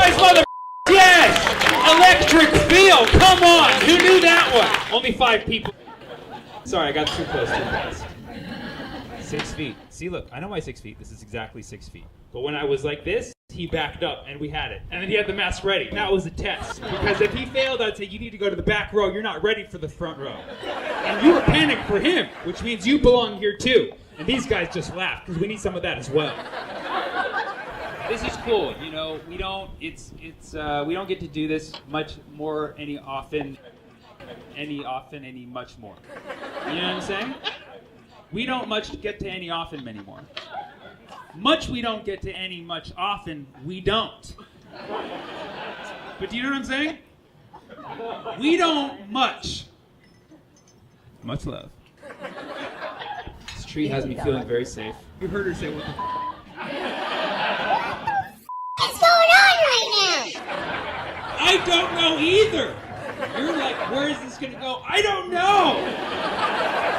boys, mother. Yes! Electric feel. Come on. Who knew that one? Only 5 people. Sorry, I got too close too fast. 6 feet. See, look, I know my 6 feet. This is exactly 6 feet. But when I was like this, he backed up and we had it. And then he had the mask ready. That was a test. Because if he failed, I'd say, you need to go to the back row. You're not ready for the front row. And you were panicked for him, which means you belong here too. And these guys just laughed because we need some of that as well. This is cool, you know. We don't get to do this much more any much more. You know what I'm saying? We don't much get to any often anymore. Much we don't get to any much often, we don't. But do you know what I'm saying? We don't much. Much love. This tree has me feeling very safe. You heard her say what the What's going on right now? I don't know either. You're like, where is this gonna go? I don't know.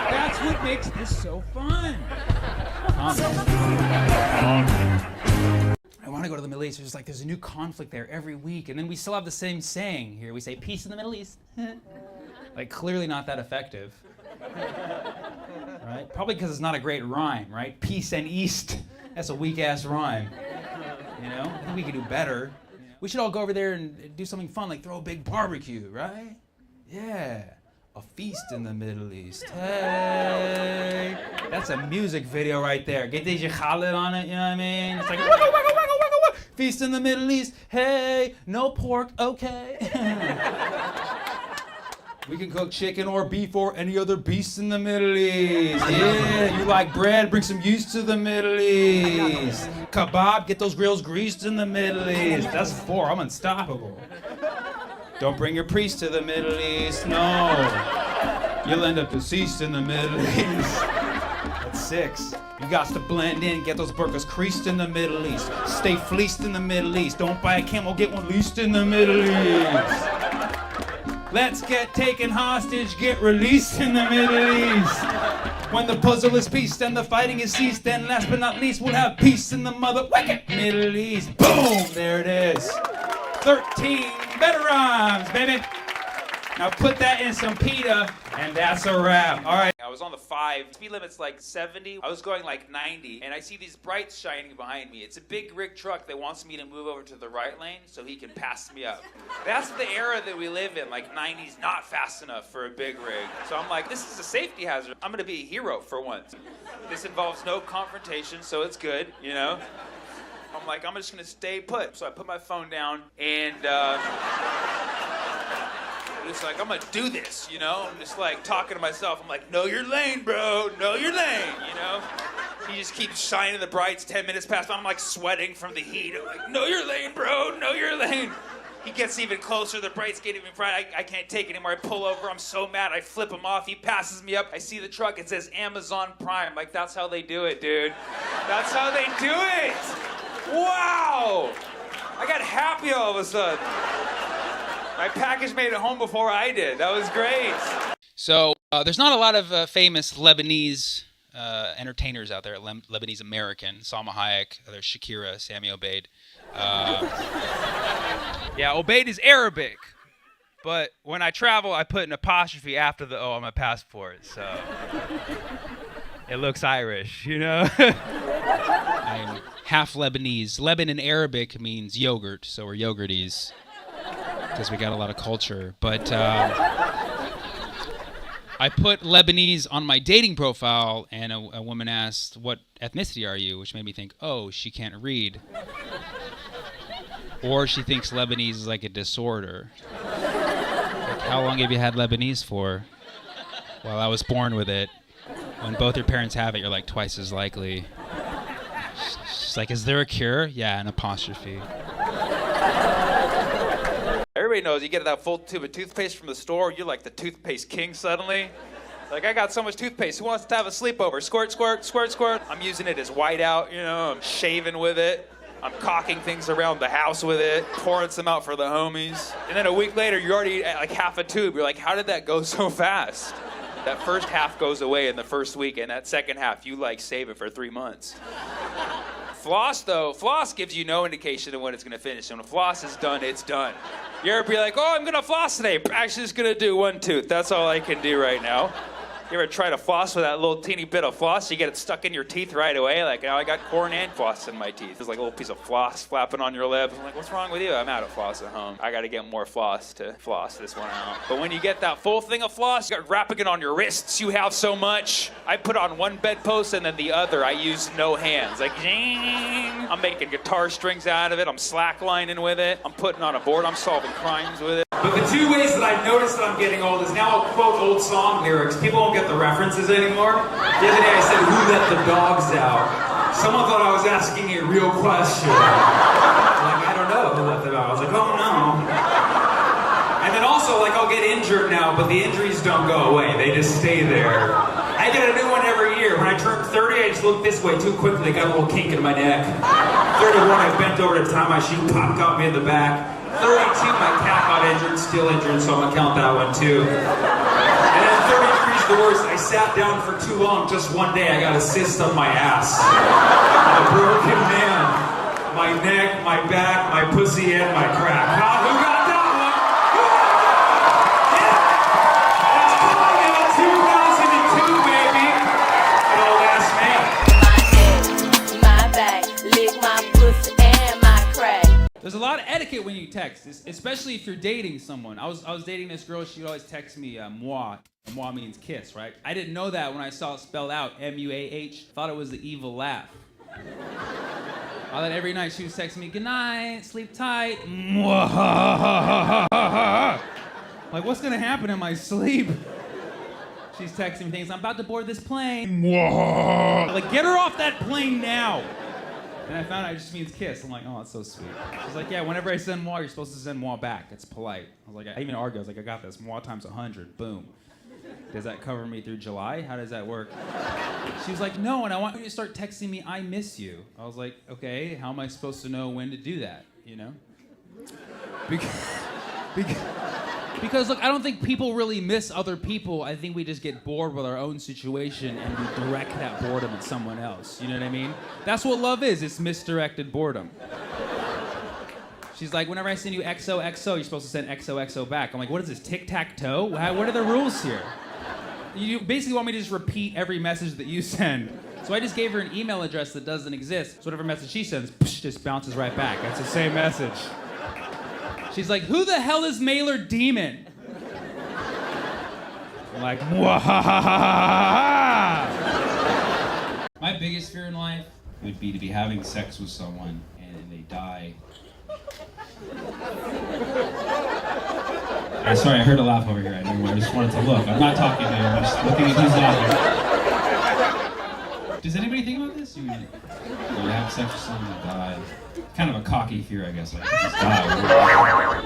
That's what makes this so fun. I want to go to the Middle East. There's a new conflict there every week, and then we still have the same saying here. We say peace in the Middle East. Like, clearly not that effective. Right? Probably because it's not a great rhyme, right? Peace and East. That's a weak-ass rhyme. You know? I think we could do better. We should all go over there and do something fun, like throw a big barbecue, right? Yeah. A feast in the Middle East. Hey. That's a music video right there. Get DJ Khaled on it, you know what I mean? It's like, wugga, wugga, wugga, wugga, wugga. Feast in the Middle East. Hey, no pork, okay. We can cook chicken or beef or any other beast in the Middle East. Yeah, you like bread, bring some yeast to the Middle East. Kebab, get those grills greased in the Middle East. That's 4, I'm unstoppable. Don't bring your priest to the Middle East, no. You'll end up deceased in the Middle East. That's 6. You got to blend in, get those burkas creased in the Middle East. Stay fleeced in the Middle East. Don't buy a camel, get one leased in the Middle East. Let's get taken hostage, get released in the Middle East. When the puzzle is pieced and the fighting is ceased, then last but not least, we'll have peace in the mother wicked Middle East. Boom, there it is. 13 better rhymes, baby. Now put that in some pita, and that's a wrap. All right. I was on the 5. Speed limit's like 70. I was going like 90, and I see these brights shining behind me. It's a big rig truck that wants me to move over to the right lane so he can pass me up. That's the era that we live in. Like 90's not fast enough for a big rig. So I'm like, this is a safety hazard. I'm gonna be a hero for once. This involves no confrontation, so it's good, you know? I'm like, I'm just gonna stay put. So I put my phone down and it's like, I'm gonna do this, you know? I'm just like talking to myself. I'm like, know your lane, bro, know your lane, you know? He just keeps shining the brights. 10 minutes pass by, I'm like sweating from the heat. I'm like, know your lane, bro, know your lane. He gets even closer, the brights get even brighter. I can't take it anymore. I pull over, I'm so mad, I flip him off. He passes me up, I see the truck, it says Amazon Prime. Like, that's how they do it, dude. That's how they do it. Wow! I got happy all of a sudden. My package made it home before I did. That was great. So there's not a lot of famous Lebanese entertainers out there. Lebanese American. Salma Hayek. There's Shakira, Sammy Obeid. Yeah, Obeid is Arabic. But when I travel, I put an apostrophe after the O on my passport. So it looks Irish, you know? I'm half Lebanese. Leban in Arabic means yogurt, so we're yogurties. Because we got a lot of culture. But I put Lebanese on my dating profile, and a woman asked, what ethnicity are you? Which made me think, oh, she can't read. Or she thinks Lebanese is like a disorder. Like, how long have you had Lebanese for? Well, I was born with it. When both your parents have it, you're like twice as likely. She's like, is there a cure? Yeah, an apostrophe. Everybody knows you get that full tube of toothpaste from the store, you're like the toothpaste king suddenly. Like, I got so much toothpaste. Who wants to have a sleepover? Squirt, squirt, squirt, squirt. I'm using it as whiteout, you know. I'm shaving with it. I'm caulking things around the house with it, pouring some out for the homies. And then a week later, you're already at like half a tube. You're like, how did that go so fast? That first half goes away in the first week, and that second half, you like save it for 3 months. Floss, though, floss gives you no indication of when it's gonna finish. And when floss is done, it's done. You ever be like, oh, I'm gonna floss today. Actually, just gonna do one tooth. That's all I can do right now. You ever try to floss with that little teeny bit of floss? You get it stuck in your teeth right away. Like, now I got corn and floss in my teeth. There's like a little piece of floss flapping on your lip. I'm like, what's wrong with you? I'm out of floss at home. I gotta get more floss to floss this one out. But when you get that full thing of floss, you got wrapping it on your wrists. You have so much. I put on one bedpost and then the other. I use no hands. Like, zing. I'm making guitar strings out of it. I'm slacklining with it. I'm putting on a board. I'm solving crimes with it. But the two ways that I've noticed that I'm getting old is now I'll quote old song lyrics. People won't get the references anymore. The other day I said, who let the dogs out? Someone thought I was asking a real question. Like, I don't know who let them out. I was like, oh no. And then also, like, I'll get injured now, but the injuries don't go away. They just stay there. I get a new one every year. When I turned 30, I just looked this way too quickly. Got a little kink in my neck. 31, I bent over to tie my shoe. Pop got me in the back. 32, my cat got injured, still injured, so I'm gonna count that one too. And then 33 is the worst. I sat down for too long. Just one day, I got a cyst on my ass. I'm a broken man. My neck, my back, my pussy, and my crack. Who got that one? Who got that? Yeah! It's coming out 2002, baby. It'll last man. My neck, my back, lick my pussy and my crack. There's a lot of etiquette when you text, especially if you're dating someone. I was dating this girl. She would always text me moi. Moi means kiss, right? I didn't know that when I saw it spelled out, M-U-A-H. Thought it was the evil laugh. I thought every night she was texting me, good night, sleep tight. Like, what's gonna happen in my sleep? She's texting me things, I'm about to board this plane. Like, get her off that plane now. And I found out it just means kiss. I'm like, oh, that's so sweet. She's like, yeah, whenever I send moi, you're supposed to send moi back. It's polite. I was like, I even argued. I was like, I got this. Moi times 100. Boom. Does that cover me through July? How does that work? She was like, no, and I want you to start texting me, I miss you. I was like, okay, how am I supposed to know when to do that, you know? Because look, I don't think people really miss other people. I think we just get bored with our own situation and we direct that boredom at someone else. You know what I mean? That's what love is. It's misdirected boredom. She's like, whenever I send you XOXO, you're supposed to send XOXO back. I'm like, what is this, tic-tac-toe? What are the rules here? You basically want me to just repeat every message that you send. So I just gave her an email address that doesn't exist. So whatever message she sends, just bounces right back. It's the same message. She's like, who the hell is Mailer Demon? I'm like, Mwahahaha. My biggest fear in life would be to be having sex with someone and they die. Sorry, I heard a laugh over here. I just wanted to look. I'm not talking to you. I'm just looking at who's laughing. Does anybody think about this? You have sex with someone and die. Kind of a cocky fear, I guess. Like, just die.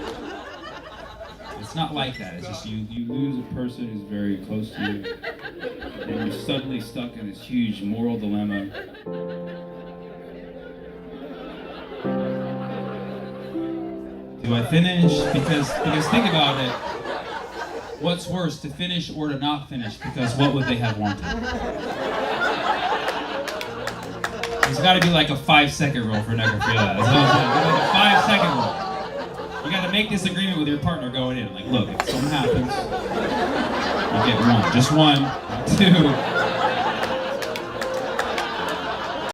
It's not like that. It's just you lose a person who's very close to you, and you're suddenly stuck in this huge moral dilemma. Do I finish? Because think about it. What's worse, to finish or to not finish? Because what would they have wanted? There's got to be like a 5-second rule for necrophilia. There's like a 5-second rule. You got to make this agreement with your partner going in. Like, look, if something happens, you get one. Just one, not two.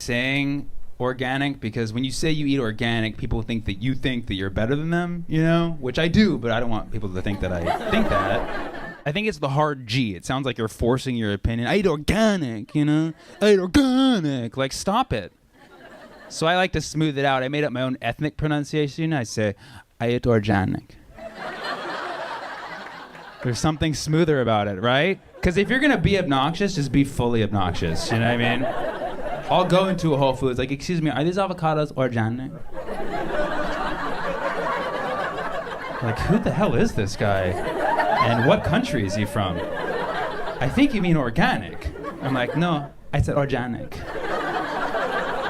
Saying organic, because when you say you eat organic, people think that you're better than them, you know? Which I do, but I don't want people to think that I think that. I think it's the hard G. It sounds like you're forcing your opinion. I eat organic, you know? I eat organic. Like, stop it. So I like to smooth it out. I made up my own ethnic pronunciation. I say, I eat organic. There's something smoother about it, right? Because if you're going to be obnoxious, just be fully obnoxious. You know what I mean? I'll go into a Whole Foods, like, excuse me, are these avocados organic? Like, who the hell is this guy? And what country is he from? I think you mean organic. I'm like, no, I said organic.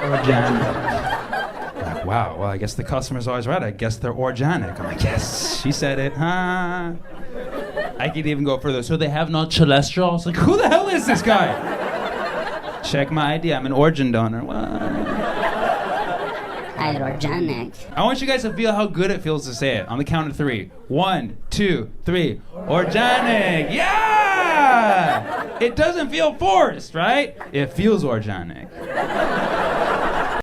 Organic. Like, wow, well, I guess the customer's always right. I guess they're organic. I'm like, yes, she said it, huh? I could even go further. So they have no cholesterol? It's like, who the hell is this guy? Check my ID, I'm an organ donor. What? certified organic. I want you guys to feel how good it feels to say it on the count of 3. 1, 2, 3. Organic. Yeah! It doesn't feel forced, right? It feels organic.